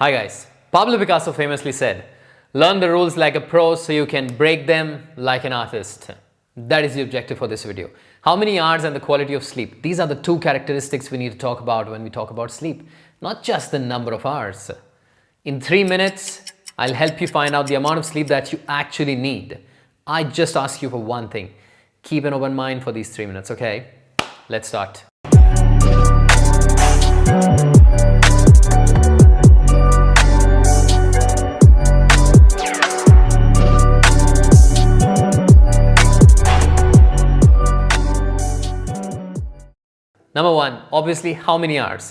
Hi guys, Pablo Picasso famously said, learn the rules like a pro so you can break them like an artist. That is the objective for this video. How many hours and the quality of sleep? These are the two characteristics we need to talk about when we talk about sleep, not just the number of hours. In 3 minutes, I'll help you find out the amount of sleep that you actually need. I just ask you for one thing. Keep an open mind for these 3 minutes, okay? Let's start. Number one, obviously, how many hours?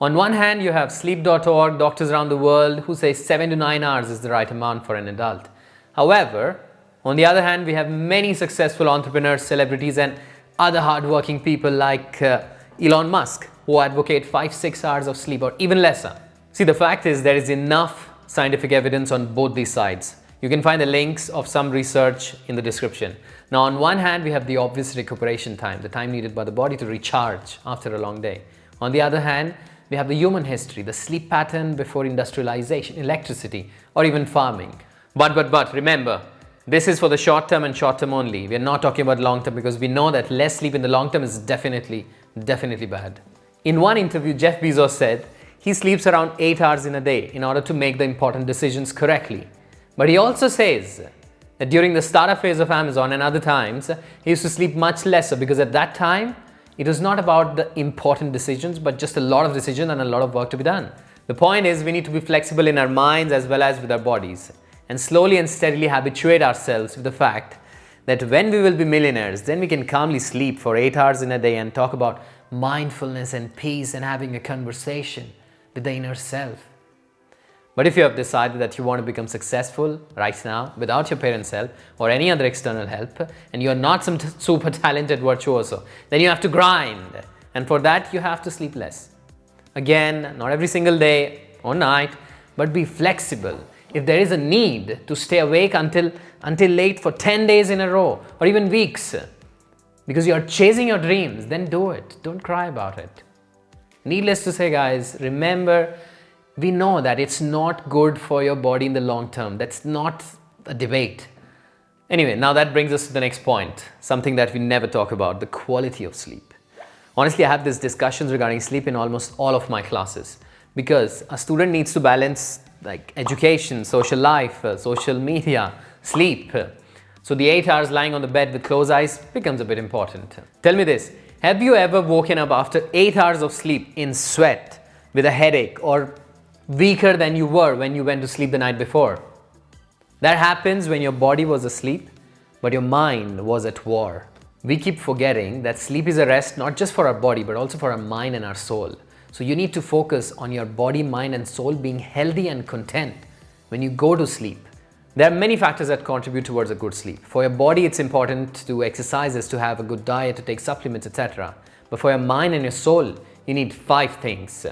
On one hand, you have sleep.org, doctors around the world who say 7 to 9 hours is the right amount for an adult. However, on the other hand, we have many successful entrepreneurs, celebrities and other hardworking people like Elon Musk who advocate 5-6 hours of sleep or even lesser. See, the fact is there is enough scientific evidence on both these sides. You can find the links of some research in the description. Now, on one hand, we have the obvious recuperation time, the time needed by the body to recharge after a long day. On the other hand, we have the human history, the sleep pattern before industrialization, electricity, or even farming. But remember, this is for the short term and short term only. We are not talking about long term because we know that less sleep in the long term is definitely bad. In one interview, Jeff Bezos said he sleeps around 8 hours in a day in order to make the important decisions correctly. But he also says that during the startup phase of Amazon and other times, he used to sleep much lesser because at that time, it was not about the important decisions, but just a lot of decisions and a lot of work to be done. The point is we need to be flexible in our minds as well as with our bodies and slowly and steadily habituate ourselves with the fact that when we will be millionaires, then we can calmly sleep for 8 hours in a day and talk about mindfulness and peace and having a conversation with the inner self. But if you have decided that you want to become successful right now without your parents' help or any other external help and you are not some super talented virtuoso, then you have to grind. And for that, you have to sleep less. Again, not every single day or night, but be flexible. If there is a need to stay awake until late for 10 days in a row or even weeks because you are chasing your dreams, then do it. Don't cry about it. Needless to say, guys, remember, we know that it's not good for your body in the long term. That's not a debate. Anyway, now that brings us to the next point, something that we never talk about, the quality of sleep. Honestly, I have these discussions regarding sleep in almost all of my classes because a student needs to balance like education, social life, social media, sleep. So the 8 hours lying on the bed with closed eyes becomes a bit important. Tell me this, have you ever woken up after 8 hours of sleep in sweat with a headache or weaker than you were when you went to sleep the night before? That happens when your body was asleep, but your mind was at war. We keep forgetting that sleep is a rest not just for our body, but also for our mind and our soul. So you need to focus on your body, mind and soul being healthy and content when you go to sleep. There are many factors that contribute towards a good sleep. For your body, it's important to exercise, to have a good diet, to take supplements, etc. But for your mind and your soul, you need 5 things.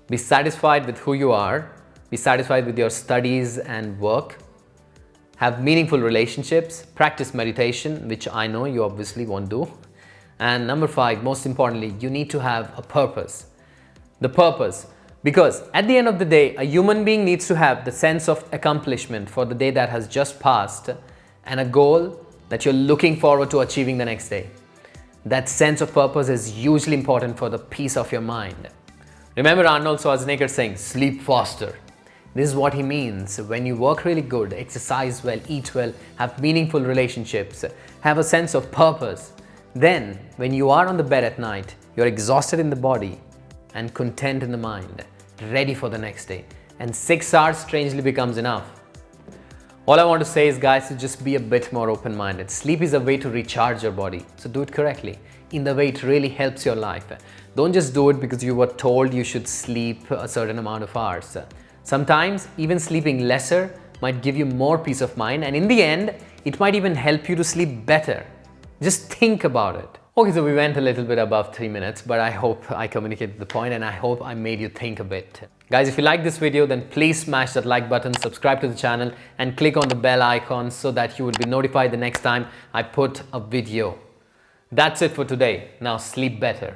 Be satisfied with who you are, be satisfied with your studies and work, have meaningful relationships, practice meditation, which I know you obviously won't do. And number 5, most importantly, you need to have a purpose. The purpose, because at the end of the day, a human being needs to have the sense of accomplishment for the day that has just passed and a goal that you're looking forward to achieving the next day. That sense of purpose is hugely important for the peace of your mind. Remember Arnold Schwarzenegger saying, sleep faster. This is what he means. When you work really good, exercise well, eat well, have meaningful relationships, have a sense of purpose, then when you are on the bed at night, you're exhausted in the body and content in the mind, ready for the next day. And 6 hours strangely becomes enough. All I want to say is, guys, to just be a bit more open-minded. Sleep is a way to recharge your body, so do it correctly, in the way it really helps your life. Don't just do it because you were told you should sleep a certain amount of hours. Sometimes even sleeping lesser might give you more peace of mind, and in the end, it might even help you to sleep better. Just think about it. Okay, so we went a little bit above 3 minutes, but I hope I communicated the point and I hope I made you think a bit. Guys, if you like this video, then please smash that like button, subscribe to the channel and click on the bell icon so that you will be notified the next time I put a video. That's it for today. Now sleep better.